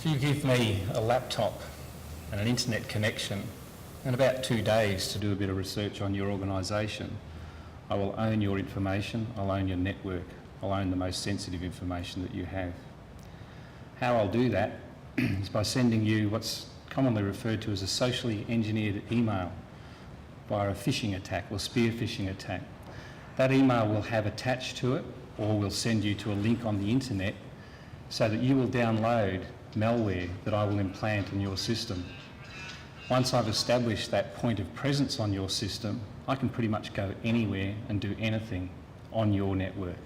If you give me a laptop and an internet connection and about 2 days to do a bit of research on your organisation, I will own your information, I'll own your network, I'll own the most sensitive information that you have. How I'll do that is by sending you what's commonly referred to as a socially engineered email via a phishing attack or spear phishing attack. That email will have attached to it, or will send you to a link on the internet so that you will download malware that I will implant in your system. Once I've established that point of presence on your system, I can pretty much go anywhere and do anything on your network.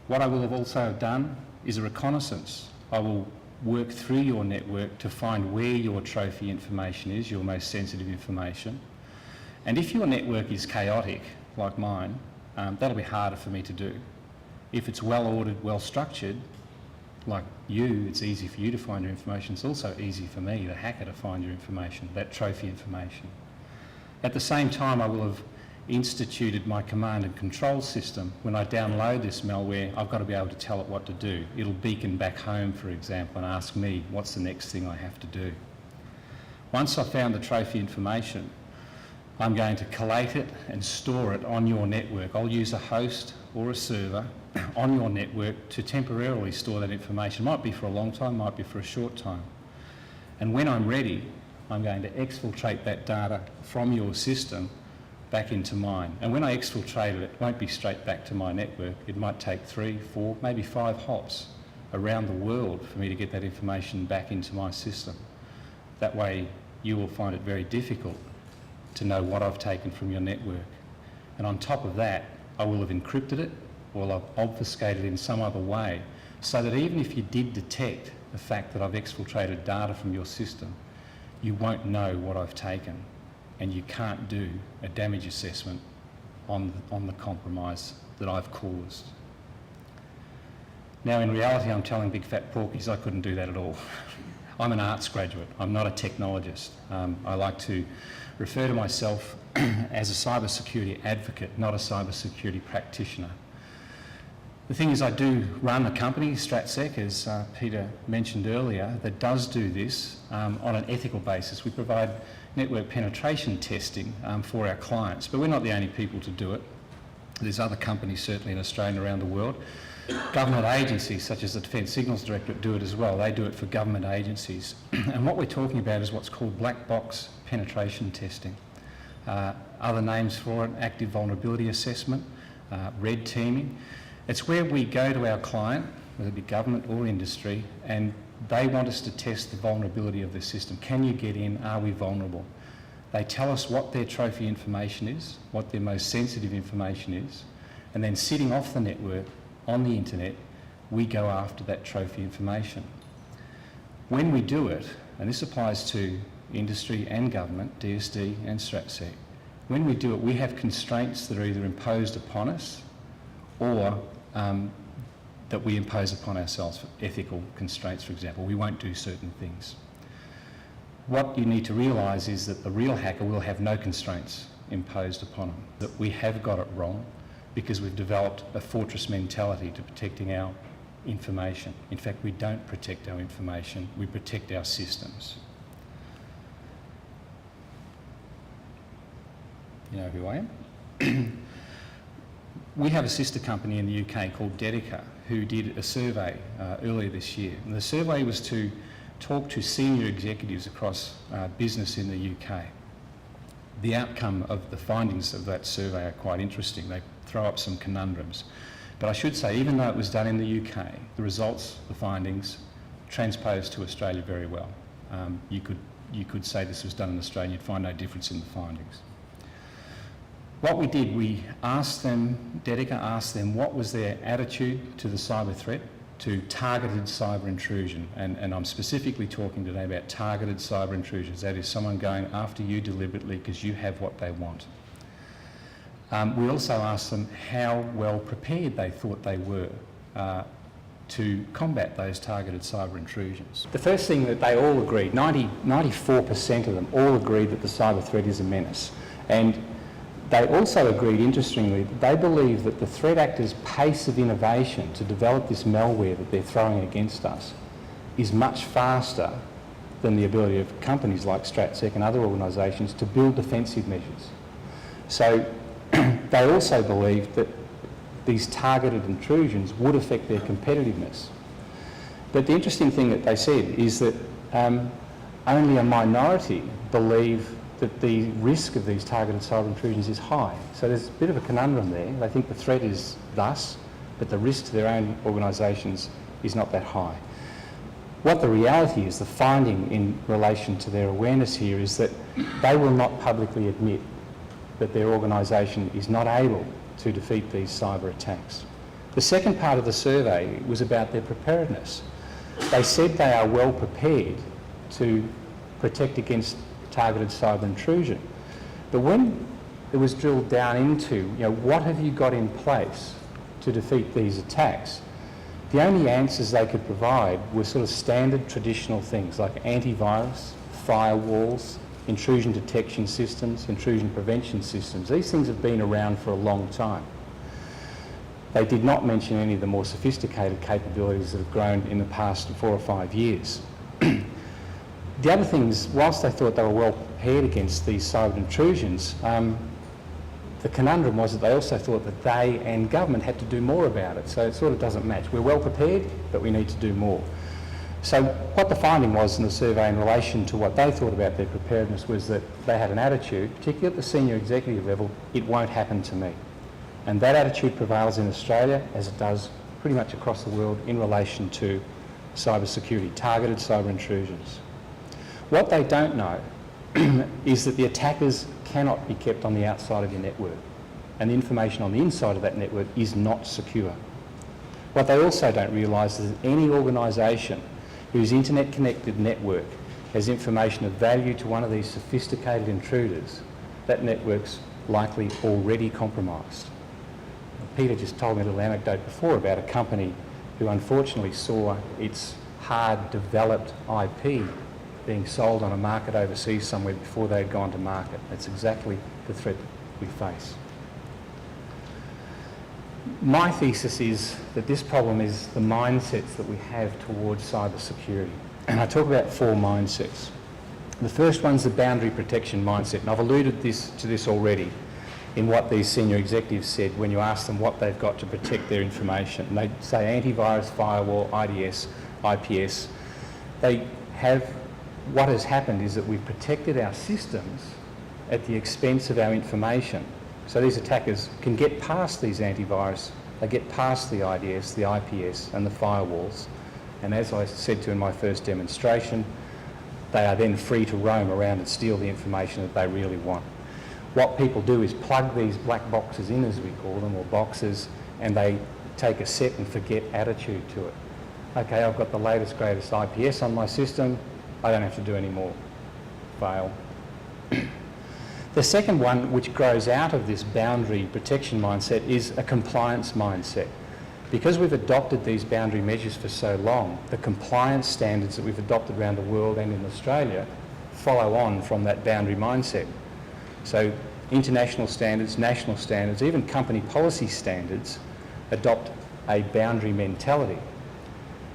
What I will have also done is a reconnaissance. I will work through your network to find where your trophy information is, your most sensitive information. And if your network is chaotic, like mine, that'll be harder for me to do. If it's well ordered, well structured, like you, it's easy for you to find your information. It's also easy for me, the hacker, to find your information, that trophy information. At the same time, I will have instituted my command and control system. When I download this malware, I've got to be able to tell it what to do. It'll beacon back home, for example, and ask me what's the next thing I have to do. Once I've found the trophy information, I'm going to collate it and store it on your network. I'll use a host or a server on your network to temporarily store that information. Might be for a long time, might be for a short time. And when I'm ready, I'm going to exfiltrate that data from your system back into mine. And when I exfiltrate it, it won't be straight back to my network. It might take 3, 4, maybe 5 hops around the world for me to get that information back into my system. That way, you will find it very difficult to know what I've taken from your network. And on top of that, I will have encrypted it, or I've obfuscated it in some other way, so that even if you did detect the fact that I've exfiltrated data from your system, you won't know what I've taken, and you can't do a damage assessment on the compromise that I've caused. Now, in reality, I'm telling big fat porkies I couldn't do that at all. I'm an arts graduate, I'm not a technologist. I like to refer to myself as a cybersecurity advocate, not a cybersecurity practitioner. The thing is, I do run a company, Stratsec, as Peter mentioned earlier, that does do this on an ethical basis. We provide network penetration testing for our clients, but we're not the only people to do it. There's other companies, certainly in Australia and around the world. Government agencies, such as the Defence Signals Directorate, do it as well. They do it for government agencies. And what we're talking about is what's called black box penetration testing. Other names for it: active vulnerability assessment, red teaming. It's where we go to our client, whether it be government or industry, and they want us to test the vulnerability of the system. Can you get in? Are we vulnerable? They tell us what their trophy information is, what their most sensitive information is, and then sitting off the network, on the internet, we go after that trophy information. When we do it, and this applies to industry and government, DSD and Stratsec, when we do it, we have constraints that are either imposed upon us or that we impose upon ourselves, for ethical constraints, for example. We won't do certain things. What you need to realise is that the real hacker will have no constraints imposed upon them, that we have got it wrong because we've developed a fortress mentality to protecting our information. In fact, we don't protect our information, we protect our systems. You know who I am? We have a sister company in the UK called Directorate who did a survey earlier this year. And the survey was to talk to senior executives across business in the UK. The outcome of the findings of that survey are quite interesting. They throw up some conundrums. But I should say, even though it was done in the UK, the results, the findings, transposed to Australia very well. You could say this was done in Australia, you'd find no difference in the findings. What we did, we asked them, Directorate asked them what was their attitude to the cyber threat, to targeted cyber intrusion. And I'm specifically talking today about targeted cyber intrusions. That is someone going after you deliberately because you have what they want. We also asked them how well prepared they thought they were to combat those targeted cyber intrusions. The first thing that they all agreed, 94% of them all agreed that the cyber threat is a menace. And they also agreed, interestingly, that they believe that the threat actors' pace of innovation to develop this malware that they're throwing against us is much faster than the ability of companies like Stratsec and other organisations to build defensive measures. So they also believed that these targeted intrusions would affect their competitiveness. But the interesting thing that they said is that only a minority believe that the risk of these targeted cyber intrusions is high. So there's a bit of a conundrum there. They think the threat is thus, but the risk to their own organisations is not that high. What the reality is, the finding in relation to their awareness here is that they will not publicly admit that their organisation is not able to defeat these cyber attacks. The second part of the survey was about their preparedness. They said they are well prepared to protect against targeted cyber intrusion. But when it was drilled down into, what have you got in place to defeat these attacks, the only answers they could provide were sort of standard traditional things like antivirus, firewalls, intrusion detection systems, intrusion prevention systems. These things have been around for a long time. They did not mention any of the more sophisticated capabilities that have grown in the past 4 or 5 years. The other thing is, whilst they thought they were well prepared against these cyber intrusions, the conundrum was that they also thought that they and government had to do more about it. So it sort of doesn't match. We're well prepared, but we need to do more. So what the finding was in the survey in relation to what they thought about their preparedness was that they had an attitude, particularly at the senior executive level, it won't happen to me. And that attitude prevails in Australia, as it does pretty much across the world, in relation to cyber security, targeted cyber intrusions. What they don't know is that the attackers cannot be kept on the outside of your network, and the information on the inside of that network is not secure. What they also don't realise is that any organisation whose internet-connected network has information of value to one of these sophisticated intruders, that network's likely already compromised. Peter just told me a little anecdote before about a company who unfortunately saw its hard-developed IP being sold on a market overseas somewhere before they had gone to market. That's exactly the threat we face. My thesis is that this problem is the mindsets that we have towards cyber security. And I talk about 4 mindsets. The first one's the boundary protection mindset, and I've alluded to this already in what these senior executives said when you ask them what they've got to protect their information. And they say antivirus, firewall, IDS, IPS. What has happened is that we've protected our systems at the expense of our information. So these attackers can get past these antivirus, they get past the IDS, the IPS and the firewalls, and as I said to in my first demonstration, they are then free to roam around and steal the information that they really want. What people do is plug these black boxes in, as we call them, or boxes, and they take a set and forget attitude to it. Okay, I've got the latest, greatest IPS on my system, I don't have to do any more. Fail. The second one, which grows out of this boundary protection mindset, is a compliance mindset. Because we've adopted these boundary measures for so long, the compliance standards that we've adopted around the world and in Australia follow on from that boundary mindset. So international standards, national standards, even company policy standards adopt a boundary mentality.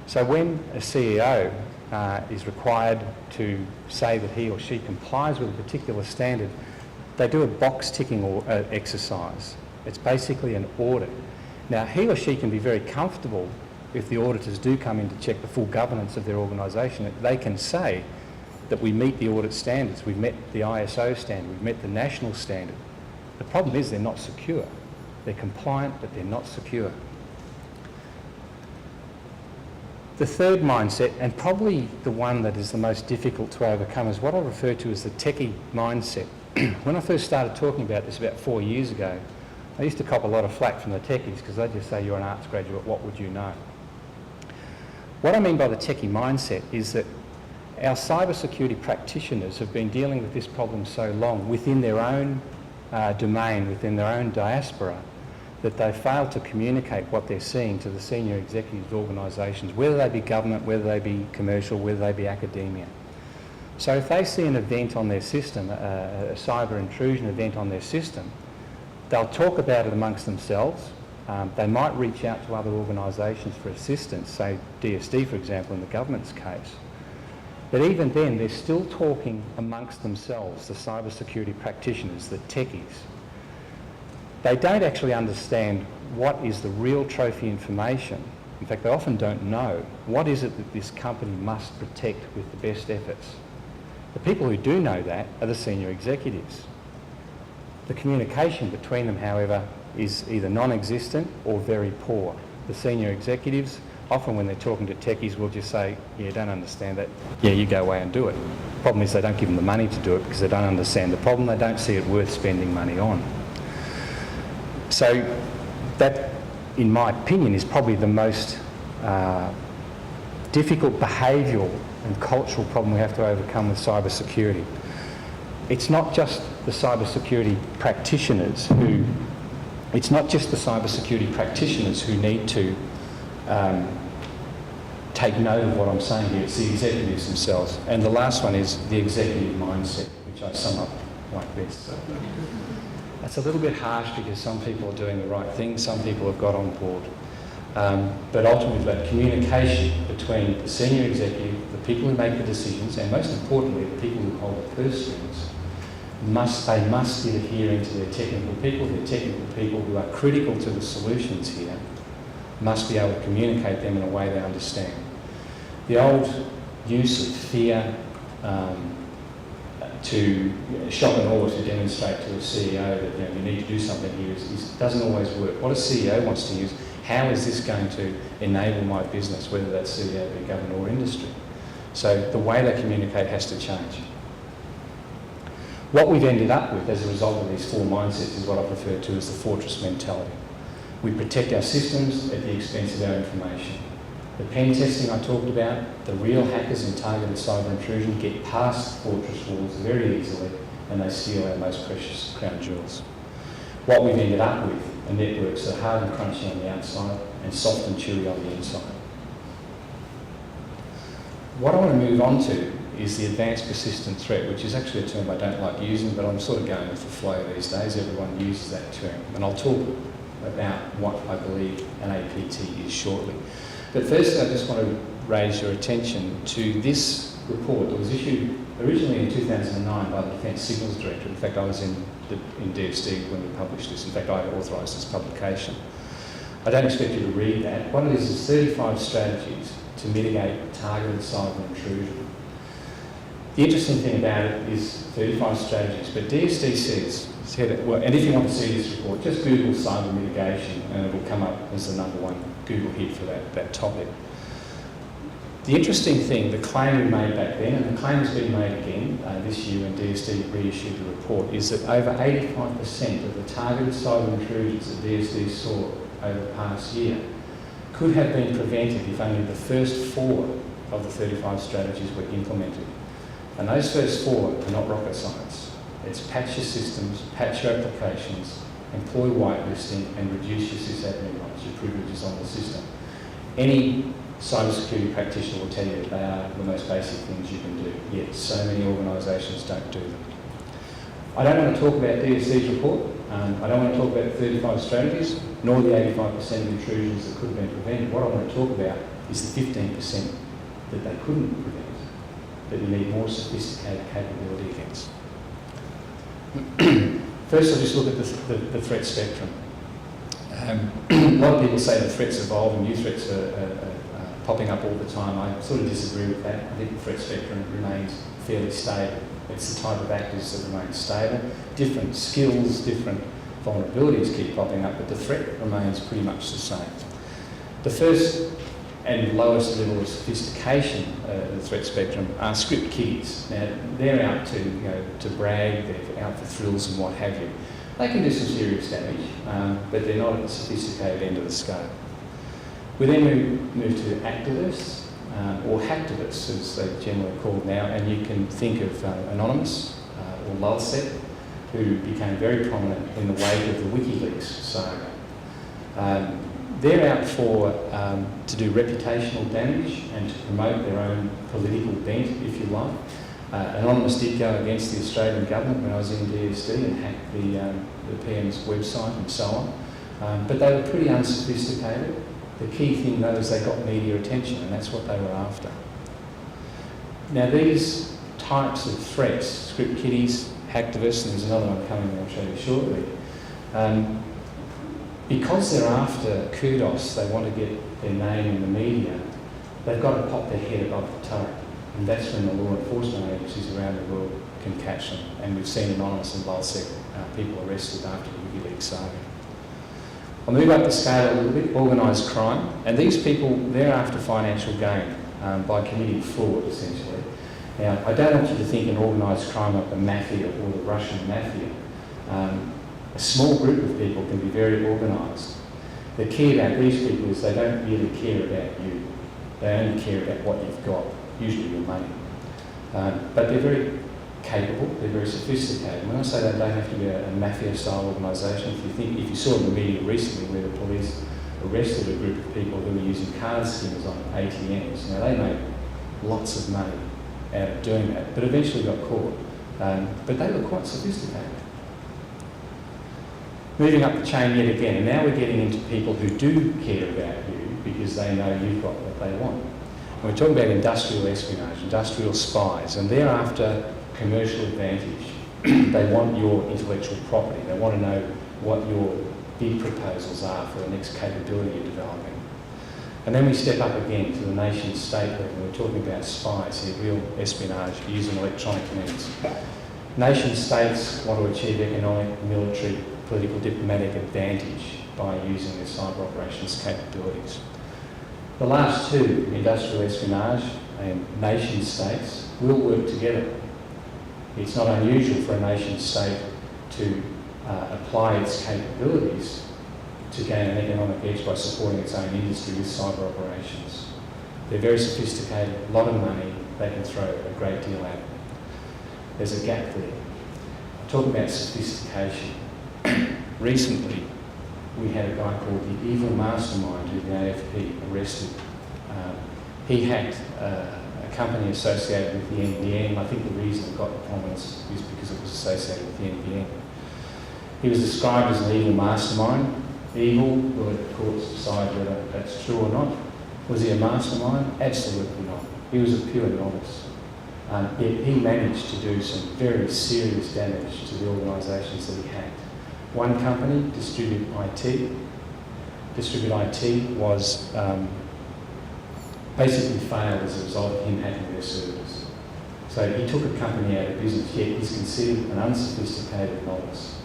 So when a CEO is required to say that he or she complies with a particular standard, they do a box ticking exercise. It's basically an audit. Now, he or she can be very comfortable if the auditors do come in to check the full governance of their organisation. They can say that we meet the audit standards, we've met the ISO standard, we've met the national standard. The problem is they're not secure. They're compliant, but they're not secure. The third mindset, and probably the one that is the most difficult to overcome, is what I refer to as the techie mindset. When I first started talking about this about 4 years ago, I used to cop a lot of flack from the techies because they'd just say, you're an arts graduate, what would you know? What I mean by the techie mindset is that our cybersecurity practitioners have been dealing with this problem so long within their own domain, within their own diaspora, that they fail to communicate what they're seeing to the senior executives of organisations, whether they be government, whether they be commercial, whether they be academia. So if they see an event on their system, a cyber intrusion event on their system, they'll talk about it amongst themselves, They might reach out to other organisations for assistance, say DSD, for example, in the government's case. But even then, they're still talking amongst themselves, the cybersecurity practitioners, the techies. They don't actually understand what is the real trophy information. In fact, they often don't know what is it that this company must protect with the best efforts. The people who do know that are the senior executives. The communication between them, however, is either non-existent or very poor. The senior executives, often when they're talking to techies, will just say, yeah, don't understand that. Yeah, you go away and do it. The problem is they don't give them the money to do it because they don't understand the problem. They don't see it worth spending money on. So that, in my opinion, is probably the most difficult behavioural and cultural problem we have to overcome with cybersecurity. It's not just the cybersecurity practitioners who need to take note of what I'm saying here. It's the executives themselves. And the last one is the executive mindset, which I sum up like this. That's a little bit harsh because some people are doing the right thing, some people have got on board. But ultimately that communication between the senior executive, the people who make the decisions, and most importantly the people who hold the purse strings, they must be adhering to their technical people who are critical to the solutions here, must be able to communicate them in a way they understand. The old use of fear to shock and awe to demonstrate to a CEO that you need to do something here doesn't always work. What a CEO wants to use, how is this going to enable my business, whether that's CEO, be government or industry? So the way they communicate has to change. What we've ended up with as a result of these four mindsets is what I refer to as the fortress mentality. We protect our systems at the expense of our information. The pen testing I talked about, the real hackers in targeted cyber intrusion get past fortress walls very easily and they steal our most precious crown jewels. What we've ended up with are networks that are hard and crunchy on the outside and soft and chewy on the inside. What I want to move on to is the advanced persistent threat, which is actually a term I don't like using, but I'm sort of going with the flow these days. Everyone uses that term. And I'll talk about what I believe an APT is shortly. But firstly, I just want to raise your attention to this report that was issued originally in 2009 by the Defence Signals Directorate. In fact, I was in DSD when we published this. In fact, I authorised this publication. I don't expect you to read that. What it is 35 strategies to mitigate targeted cyber intrusion. The interesting thing about it is 35 strategies, but DSD says, and if you want to see this report, just Google cyber mitigation and it will come up as the #1 Google hit for that topic. The interesting thing, the claim we made back then, and the claim has been made again this year when DSD reissued the report, is that over 85% of the targeted cyber intrusions that DSD saw over the past year could have been prevented if only the first 4 of the 35 strategies were implemented. And those first 4 are not rocket science. It's patch your systems, patch your applications, employ whitelisting and reduce your sysadmin rights, your privileges on the system. Any cybersecurity practitioner will tell you that they are the most basic things you can do, yet so many organisations don't do them. I don't want to talk about DSC's report, I don't want to talk about the 35 strategies, nor the 85% of intrusions that could have been prevented. What I want to talk about is the 15% that they couldn't prevent, that you need more sophisticated capability against. First, I'll just look at the threat spectrum. A lot of people say that threats evolve and new threats are popping up all the time. I sort of disagree with that. I think the threat spectrum remains fairly stable. It's the type of actors that remain stable. Different skills, different vulnerabilities keep popping up, but the threat remains pretty much the same. The first and lowest level of sophistication of the threat spectrum are script kiddies. Now, they're out to brag, they're out for thrills and what have you. They can do some serious damage, but they're not at the sophisticated end of the scale. We then move to activists, or hacktivists, as they're generally called now, and you can think of Anonymous or Lulset, who became very prominent in the wake of the WikiLeaks saga. They're out to do reputational damage and to promote their own political bent, if you like. Anonymous did go against the Australian government when I was in DSD and hacked the PM's website and so on. But they were pretty unsophisticated. The key thing though is they got media attention, and that's what they were after. Now these types of threats, script kiddies, hacktivists, and there's another one coming I'll show you shortly, because they're after kudos, they want to get their name in the media, they've got to pop their head above the turret. And that's when the law enforcement agencies around the world can catch them. And we've seen Anonymous and Balsec people arrested after the WikiLeaks saga. I'll move up the scale a little bit, organised crime. And these people, they're after financial gain by committing fraud, essentially. Now, I don't want you to think an organised crime like the mafia or the Russian mafia. A small group of people can be very organised. The key about these people is they don't really care about you. They only care about what you've got, usually your money. But they're very capable, they're very sophisticated. When I say they don't have to be a mafia-style organisation, if you saw in the media recently where the police arrested a group of people who were using card skimmers on ATMs, now they made lots of money out of doing that, but eventually got caught. But they were quite sophisticated. Moving up the chain yet again, and now we're getting into people who do care about you because they know you've got what they want. And we're talking about industrial espionage, industrial spies, and they're after commercial advantage. They want your intellectual property. They want to know what your bid proposals are for the next capability you're developing. And then we step up again to the nation-state level. We're talking about spies here, real espionage using electronic means. Nation-states want to achieve economic, military, political, diplomatic advantage by using their cyber operations capabilities. The last two, industrial espionage and nation-states, will work together. It's not unusual for a nation-state to apply its capabilities to gain an economic edge by supporting its own industry with cyber operations. They're very sophisticated, a lot of money, they can throw a great deal at it. There's a gap there. Talking about sophistication, recently we had a guy called the evil mastermind who the AFP arrested. He hacked a company associated with the NBN. I think the reason it got prominence is because it was associated with the NBN. He was described as an evil mastermind. Evil, we'll let the courts decide whether that's true or not. Was he a mastermind? Absolutely not. He was a pure novice. Yet he managed to do some very serious damage to the organisations that he hacked. One company, Distribute IT. Distribute IT was basically failed as a result of him hacking their servers. So he took a company out of business, yet he's considered an unsophisticated novice.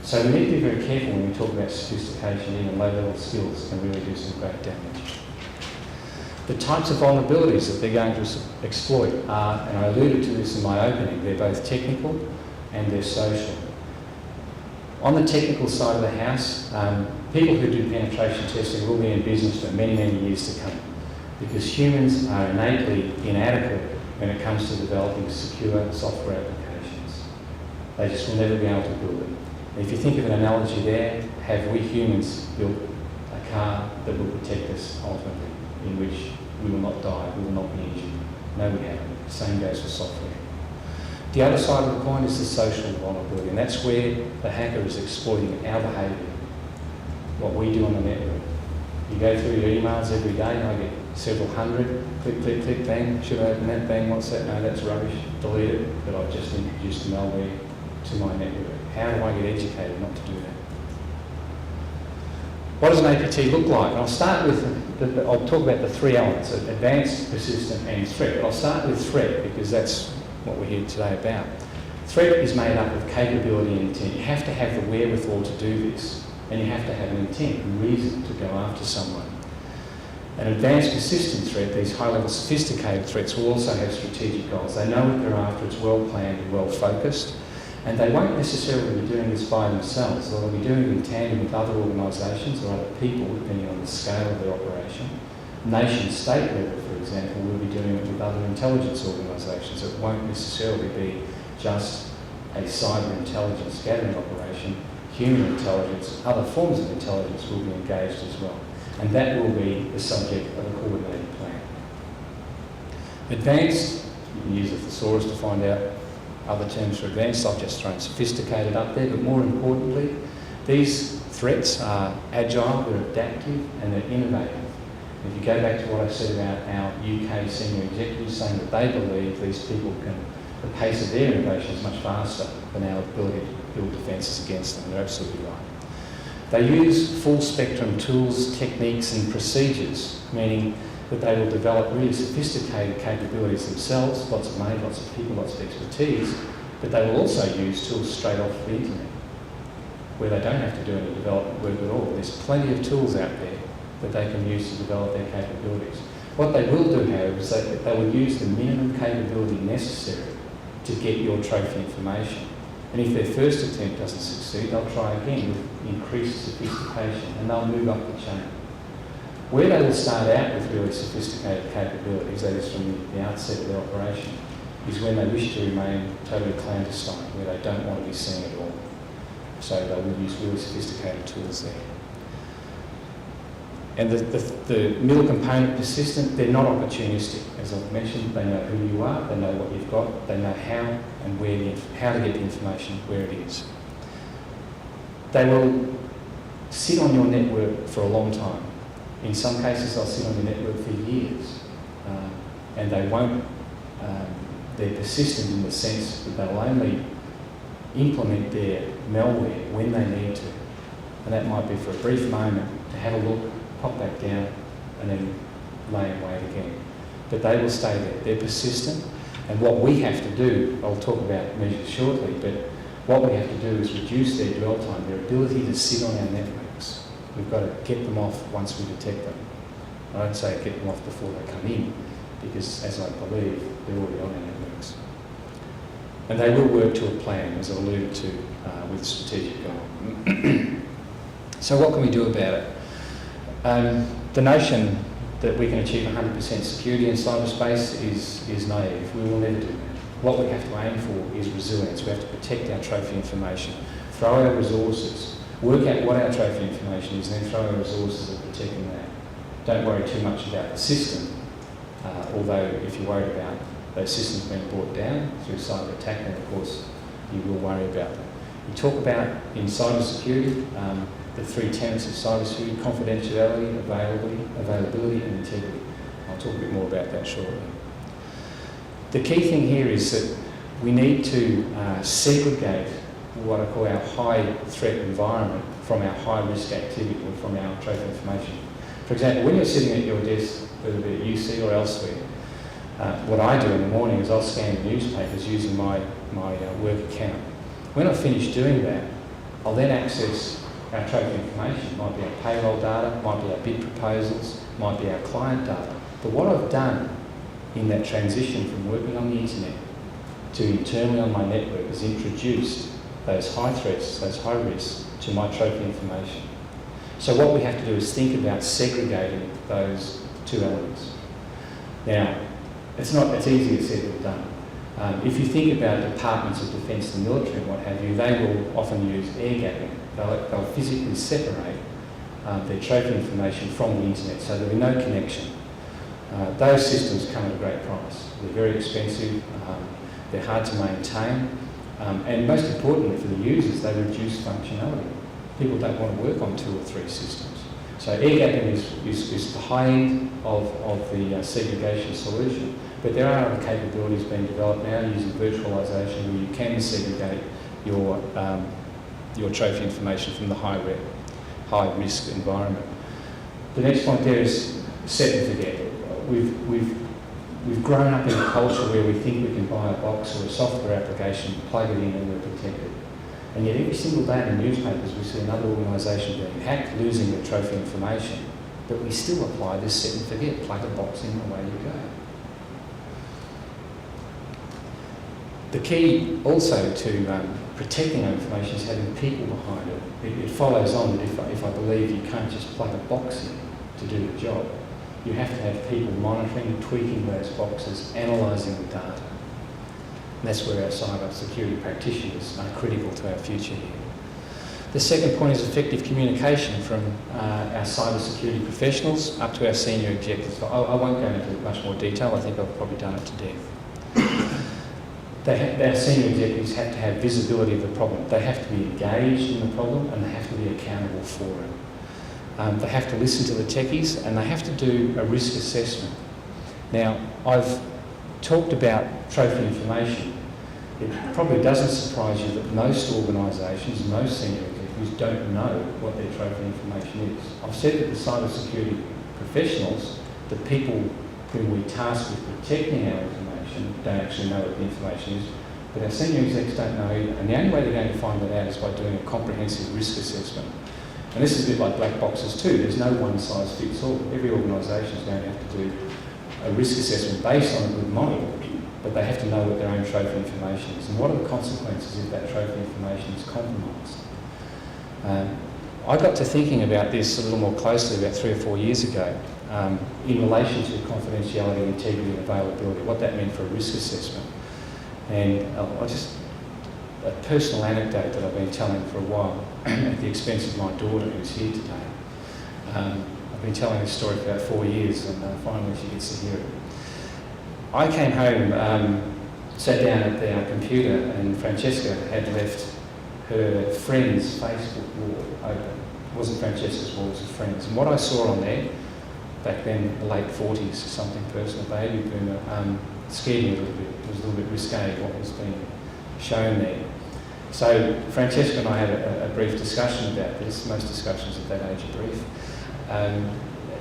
So we need to be very careful when we talk about sophistication. Even low-level skills can really do some great damage. The types of vulnerabilities that they're going to exploit are, and I alluded to this in my opening, they're both technical and they're social. On the technical side of the house, people who do penetration testing will be in business for many, many years to come, because humans are innately inadequate when it comes to developing secure software applications. They just will never be able to build it. If you think of an analogy there, have we humans built a car that will protect us ultimately, in which we will not die, we will not be injured? No, we haven't. The same goes for software. The other side of the coin is the social vulnerability, and that's where the hacker is exploiting our behaviour, what we do on the network. You go through your emails every day, and I get several hundred, click, click, click, bang, should I open that, bang, what's that? No, that's rubbish, delete it, but I've just introduced malware to my network. How do I get educated not to do that? What does an APT look like? I'll start with, I'll talk about the three elements, advanced, persistent and threat. But I'll start with threat because that's what we're here today about. Threat is made up of capability and intent. You have to have the wherewithal to do this, and you have to have an intent, a reason to go after someone. An advanced persistent threat, these high-level sophisticated threats, will also have strategic goals. They know what they're after, it's well-planned and well-focused. And they won't necessarily be doing this by themselves. They'll be doing it in tandem with other organisations or other people, depending on the scale of their operation. Nation-state level, for example, will be doing it with other intelligence organisations. It won't necessarily be just a cyber intelligence gathering operation. Human intelligence, other forms of intelligence will be engaged as well. And that will be the subject of a coordinated plan. Advanced, you can use a thesaurus to find out other terms for advanced. I've just thrown sophisticated up there, but more importantly, these threats are agile, they're adaptive, and they're innovative. If you go back to what I said about our UK senior executives saying that they believe these people the pace of their innovation is much faster than our ability to build defences against them. They're absolutely right. They use full spectrum tools, techniques and procedures, meaning that they will develop really sophisticated capabilities themselves, lots of money, lots of people, lots of expertise, but they will also use tools straight off the internet, where they don't have to do any development work at all. There's plenty of tools out there that they can use to develop their capabilities. What they will do, however, is that they will use the minimum capability necessary to get your trophy information. And if their first attempt doesn't succeed, they'll try again with increased sophistication and they'll move up the chain. Where they will start out with really sophisticated capabilities, that is from the outset of their operation, is when they wish to remain totally clandestine, where they don't want to be seen at all. So they will use really sophisticated tools there. And the middle component, persistent, they're not opportunistic. As I've mentioned, they know who you are, they know what you've got, they know how and where how to get the information, where it is. They will sit on your network for a long time. In some cases, they'll sit on your network for years. And they won't, they're persistent in the sense that they'll only implement their malware when they need to. And that might be for a brief moment to have a look, pop back down, and then lay in wait again. But they will stay there. They're persistent. And what we have to do, I'll talk about measures shortly, but what we have to do is reduce their dwell time, their ability to sit on our networks. We've got to get them off once we detect them. I don't say get them off before they come in, because as I believe, they're already on our networks. And they will work to a plan, as I alluded to, with a strategic goal. So what can we do about it? The notion that we can achieve 100% security in cyberspace is naive. We will never do that. What we have to aim for is resilience. We have to protect our trophy information, throw our resources, work out what our trophy information is, and then throw our resources at protecting that. Don't worry too much about the system, although if you're worried about those systems being brought down through cyber attack, then of course you will worry about them. We talk about in cybersecurity the three tenets of cybersecurity: confidentiality, availability and integrity. I'll talk a bit more about that shortly. The key thing here is that we need to segregate what I call our high threat environment from our high risk activity or from our trophy information. For example, when you're sitting at your desk, whether it be at UC or elsewhere, what I do in the morning is I'll scan the newspapers using my work account. When I've finished doing that, I'll then access our trophy information. It might be our payroll data, might be our bid proposals, might be our client data. But what I've done in that transition from working on the internet to internally on my network is introduced those high threats, those high risks to my trophy information. So what we have to do is think about segregating those two elements. Now, it's easier said than done. If you think about departments of defence and military and what have you, they will often use air gapping. They'll physically separate their trophy information from the internet, so there'll be no connection. Those systems come at a great price. They're very expensive, they're hard to maintain, and most importantly for the users, they reduce functionality. People don't want to work on 2 or 3 systems. So air gapping is the high end of the segregation solution, but there are other capabilities being developed now using virtualisation where you can segregate your trophy information from the high risk environment. The next point there is set and forget. We've grown up in a culture where we think we can buy a box or a software application, plug it in and we're protected. And yet every single day in the newspapers we see another organisation being hacked, losing their trophy information, but we still apply this set and forget, plug a box in and away you go. The key also to protecting our information is having people behind it. It follows on that if I believe you can't just plug a box in to do the job, you have to have people monitoring, tweaking those boxes, analysing the data. And that's where our cyber security practitioners are critical to our future here. The second point is effective communication from our cyber security professionals up to our senior executives. I won't go into much more detail, I think I've probably done it to death. Our senior executives have to have visibility of the problem. They have to be engaged in the problem and they have to be accountable for it. They have to listen to the techies and they have to do a risk assessment. Now, I've talked about trophy information. It probably doesn't surprise you that most organisations, most senior executives don't know what their trophy information is. I've said that the cybersecurity professionals, the people whom we task with protecting our information, don't actually know what the information is, but our senior execs don't know either. And the only way they're going to find that out is by doing a comprehensive risk assessment. And this is a bit like black boxes too. There's no one size fits all. Every organisation is going to have to do a risk assessment based on a good model, but they have to know what their own trophy information is and what are the consequences if that trophy information is compromised. I got to thinking about this a little more closely about 3 or 4 years ago in relation to confidentiality, integrity and availability, what that meant for a risk assessment. And a personal anecdote that I've been telling for a while at the expense of my daughter who's here today. I've been telling this story for about 4 years and finally she gets to hear it. I came home, sat down at our computer and Francesca had left her friend's Facebook wall open. It wasn't Francesca's wall, it was a friend's. And what I saw on there, back then, the late 40s, something personal, baby boomer, scared me a little bit. It was a little bit risque what was being shown there. So Francesca and I had a brief discussion about this. Most discussions at that age are brief.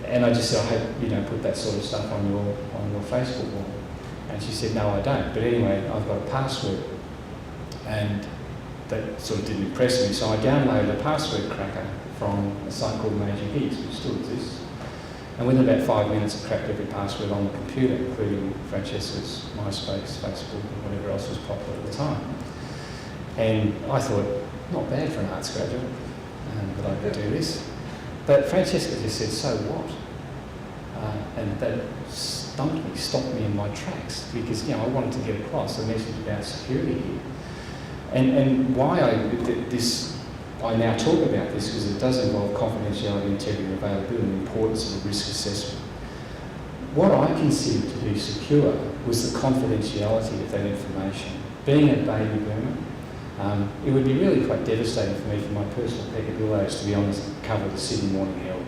And I just said, I hope you don't put that sort of stuff on your Facebook wall. And she said, no, I don't. But anyway, I've got a password. And that sort of didn't impress me. So I downloaded a password cracker from a site called Major Gigs, which still exists. And within about 5 minutes, I cracked every password on the computer, including Francesca's MySpace, Facebook, and whatever else was popular at the time. And I thought, not bad for an arts graduate, that I could do this. But Francesca just said, so what? And that stumped me, stopped me in my tracks, because I wanted to get across a message about security here. And why I now talk about this, because it does involve confidentiality, integrity, and availability, and the importance of a risk assessment. What I considered to be secure was the confidentiality of that information. Being a baby boomer, it would be really quite devastating for me for my personal peccadillos to be on the cover of the Sydney Morning Herald.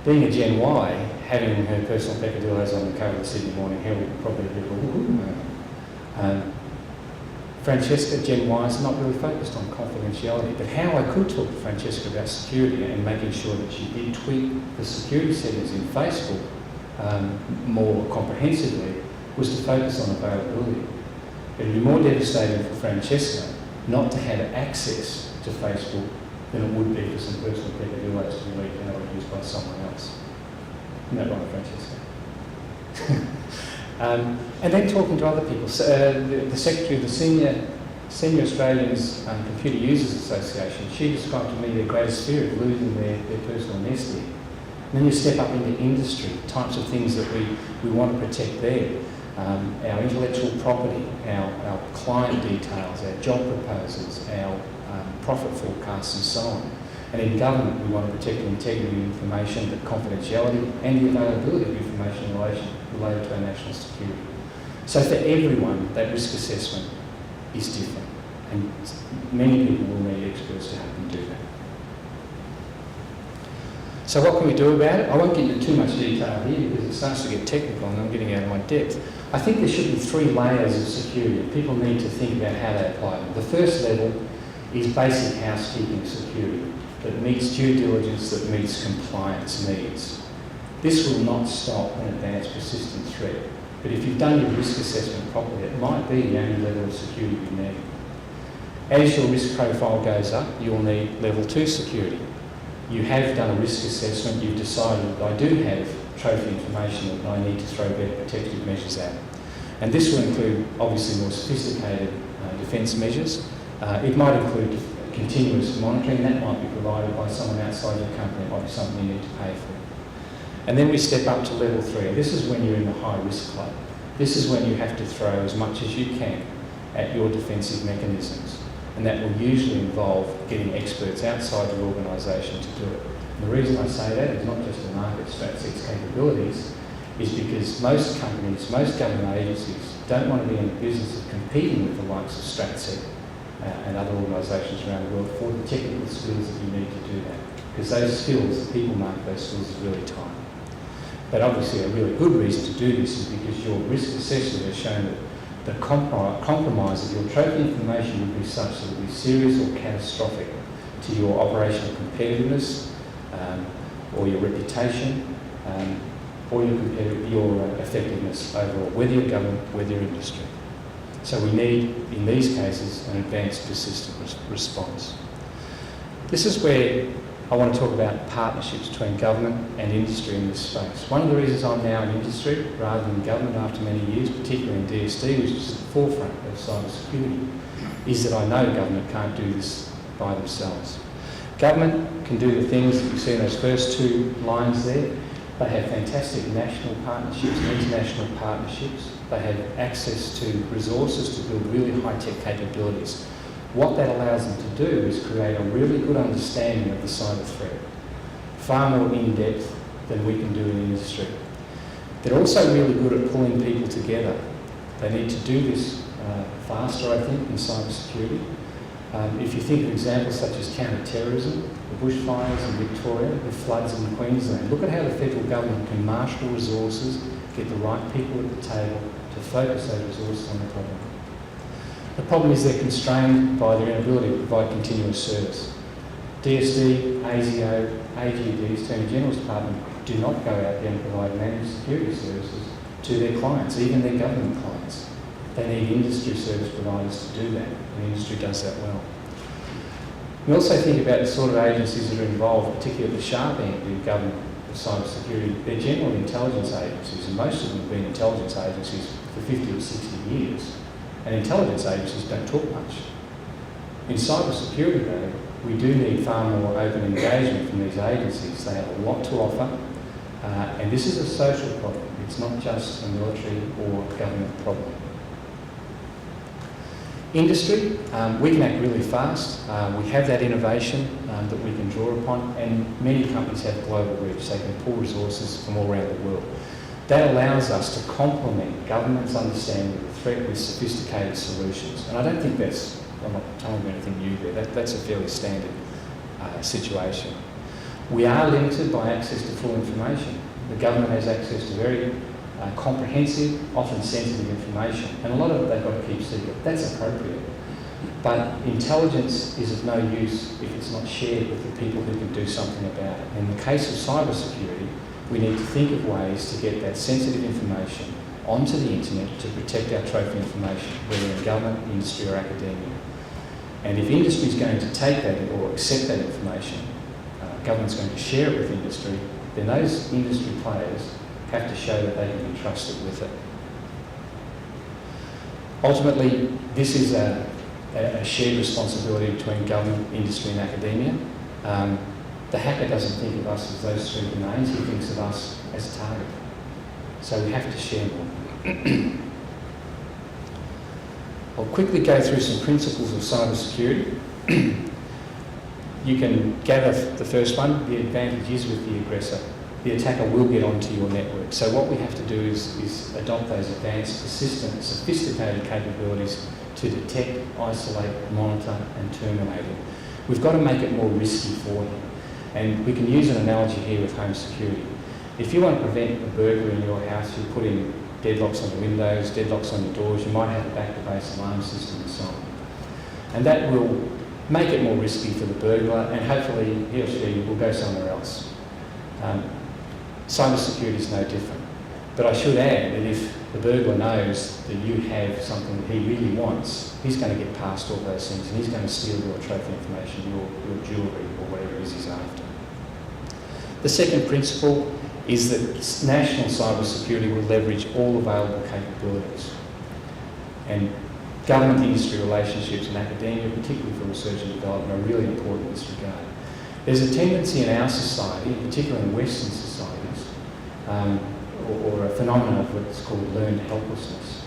Being a Gen Y, having her personal peccadillos on the cover of the Sydney Morning Herald would probably be a bit of a moment. Francesca, Gen Y, is not really focused on confidentiality, but how I could talk to Francesca about security and making sure that she did tweak the security settings in Facebook more comprehensively was to focus on availability. It would be more devastating for Francesca not to have access to Facebook than it would be for some personal peccadillos to be leaked out or used by someone else. Isn't that right, Francesca? And then talking to other people. So, the secretary of the Senior Australians Computer Users Association, she described to me their greatest fear of losing their personal nest egg. And then you step up into industry, types of things that we want to protect there. Our intellectual property, our client details, our job proposals, our profit forecasts and so on. And in government, we want to protect the integrity of information, the confidentiality and the availability of information related to our national security. So for everyone, that risk assessment is different. And many people will need experts to help them do that. So what can we do about it? I won't get into too much detail here because it starts to get technical and I'm getting out of my depth. I think there should be 3 layers of security. People need to think about how they apply them. The first level is basic housekeeping security that meets due diligence, that meets compliance needs. This will not stop an advanced persistent threat. But if you've done your risk assessment properly, it might be the only level of security you need. As your risk profile goes up, you'll need level 2 security. You have done a risk assessment, you've decided that I do have trophy information that I need to throw better protective measures at. And this will include obviously more sophisticated defence measures. It might include continuous monitoring, that might be provided by someone outside your company, it might be something you need to pay for. And then we step up to level 3. This is when you're in the high risk club. This is when you have to throw as much as you can at your defensive mechanisms. And that will usually involve getting experts outside your organisation to do it. And the reason I say that is not just to market Stratsec's capabilities, is because most companies, most government agencies don't want to be in the business of competing with the likes of Stratsec and other organisations around the world for the technical skills that you need to do that. Because those skills, the people market those skills is really tight. But obviously a really good reason to do this is because your risk assessment has shown that the compromise of your trophy information would be such that it would be serious or catastrophic to your operational competitiveness, or your reputation, or your effectiveness overall, whether you're government, whether you're industry. So we need, in these cases, an advanced persistent response. This is where I want to talk about partnerships between government and industry in this space. One of the reasons I'm now in industry rather than government after many years, particularly in DSD, which is at the forefront of cyber security, is that I know government can't do this by themselves. Government can do the things that you see in those first two lines there. They have fantastic national partnerships and international partnerships. They have access to resources to build really high-tech capabilities. What that allows them to do is create a really good understanding of the cyber threat, far more in-depth than we can do in industry. They're also really good at pulling people together. They need to do this faster, I think, in cyber security. If you think of examples such as counter-terrorism, the bushfires in Victoria, the floods in Queensland, look at how the federal government can marshal resources, get the right people at the table to focus those resources on the problem. The problem is they're constrained by their inability to provide continuous service. DSD, ASIO, AGD's, Attorney General's Department do not go out there and provide managed security services to their clients, even their government clients. They need industry service providers to do that, and the industry does that well. We also think about the sort of agencies that are involved, particularly at the sharp end in government of cyber security. They're generally intelligence agencies, and most of them have been intelligence agencies for 50 or 60 years. And intelligence agencies don't talk much. In cyber security, though, we do need far more open engagement from these agencies. They have a lot to offer, and this is a social problem. It's not just a military or government problem. Industry, we can act really fast. We have that innovation that we can draw upon, and many companies have global reach. They can pull resources from all around the world. That allows us to complement government's understanding of the threat with sophisticated solutions. And I don't think I'm not telling you anything new there, that's a fairly standard situation. We are limited by access to full information. The government has access to very comprehensive, often sensitive information, and a lot of it they've got to keep secret. That's appropriate. But intelligence is of no use if it's not shared with the people who can do something about it. In the case of cyber security, we need to think of ways to get that sensitive information onto the internet to protect our trophy information, whether in government, industry or academia. And if industry is going to take that or accept that information, government's going to share it with industry, then those industry players have to show that they can be trusted with it. Ultimately, this is a shared responsibility between government, industry and academia. The hacker doesn't think of us as those three domains, he thinks of us as a target. So we have to share more. I'll quickly go through some principles of cyber security. You can gather the first one, the advantage is with the aggressor. The attacker will get onto your network. So what we have to do is adopt those advanced, persistent, sophisticated capabilities to detect, isolate, monitor and terminate it. We've got to make it more risky for him. And we can use an analogy here with home security. If you want to prevent a burglar in your house, you put in deadlocks on the windows, deadlocks on the doors, you might have a back-to-base alarm system and so on. And that will make it more risky for the burglar, and hopefully he or she will go somewhere else. Cyber security is no different. But I should add that if the burglar knows that you have something that he really wants, he's going to get past all those things and he's going to steal your trophy information, your jewellery or whatever it is he's after. The second principle is that national cyber security will leverage all available capabilities. And government-industry relationships and academia, particularly for research and development, are really important in this regard. There's a tendency in our society, particularly in Western societies, or a phenomenon of what's called learned helplessness.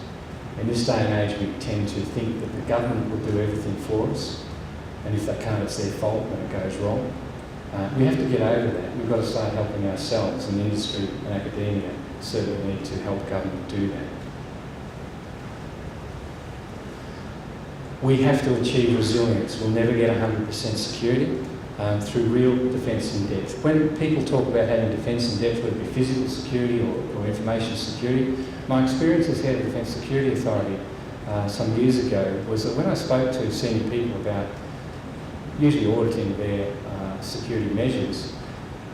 In this day and age, we tend to think that the government will do everything for us, and if they can't, it's their fault when it goes wrong. We have to get over that. We've got to start helping ourselves in industry and academia certainly need to help government do that. We have to achieve resilience. We'll never get 100% security through real defence in depth. When people talk about having defence in depth, whether it be physical security or information security, my experience as head of Defence Security Authority some years ago was that when I spoke to senior people about usually auditing their security measures,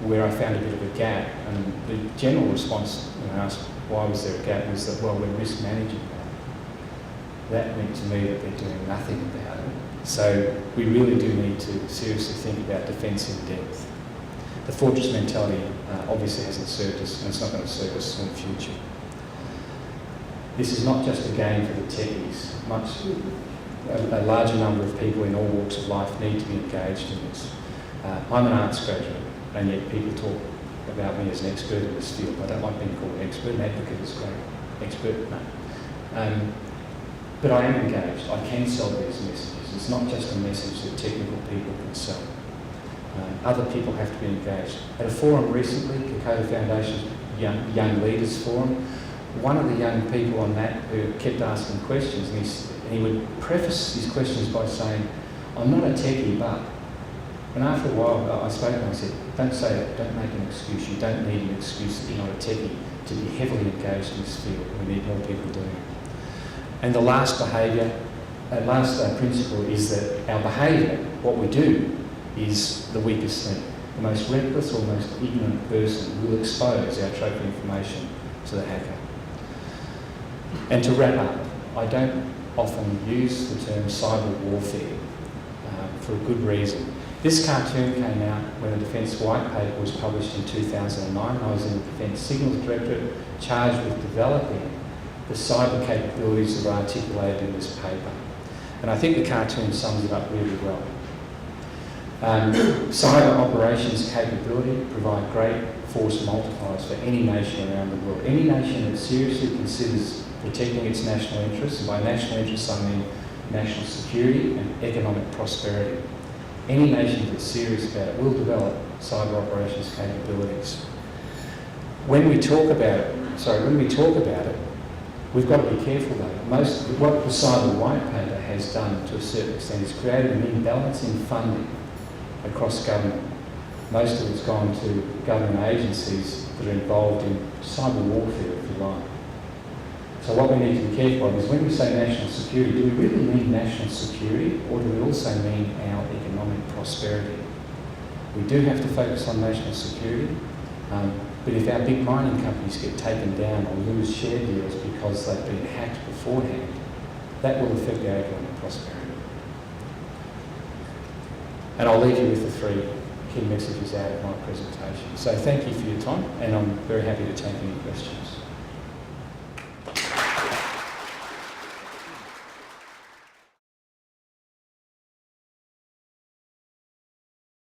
where I found a bit of a gap, and the general response when I asked why was there a gap was that, well, we're risk managing that. That meant to me that they're doing nothing about it. So we really do need to seriously think about defence in depth. The fortress mentality obviously hasn't served us, and it's not going to serve us in the future. This is not just a game for the techies. A larger number of people in all walks of life need to be engaged in this. I'm an arts graduate, and yet people talk about me as an expert in this field. I don't like being called an expert. An advocate is great. Expert, no. But I am engaged. I can sell these messages. It's not just a message that technical people can sell. Other people have to be engaged. At a forum recently, Kokoda Foundation's Young Leaders Forum, one of the young people on that who kept asking questions, and he would preface his questions by saying, I'm not a techie, but. And after a while, I spoke to him and I said, don't say that, don't make an excuse. You don't need an excuse that you're not a techie to be heavily engaged in this field. We need more people doing it. And the last principle is that our behaviour, what we do, is the weakest thing. The most reckless or most ignorant person will expose our trophy information to the hacker. And to wrap up, I don't often use the term cyber warfare for a good reason. This cartoon came out when the Defence White Paper was published in 2009. I was in the Defence Signals Directorate, charged with developing the cyber capabilities that are articulated in this paper. And I think the cartoon sums it up really well. Cyber operations capability provide great force multipliers for any nation around the world. Any nation that seriously considers protecting its national interests, and by national interests I mean national security and economic prosperity. Any nation that's serious about it will develop cyber operations capabilities. When we talk about it, we've got to be careful though. What the Cyber White Paper has done to a certain extent is created an imbalance in funding across government. Most of it's gone to government agencies that are involved in cyber warfare, if you like. So what we need to be careful of is when we say national security, do we really mean national security, or do we also mean our economic prosperity? We do have to focus on national security, but if our big mining companies get taken down or lose share deals because they've been hacked beforehand, that will affect our economic prosperity. And I'll leave you with the three key messages out of my presentation. So thank you for your time, and I'm very happy to take any questions.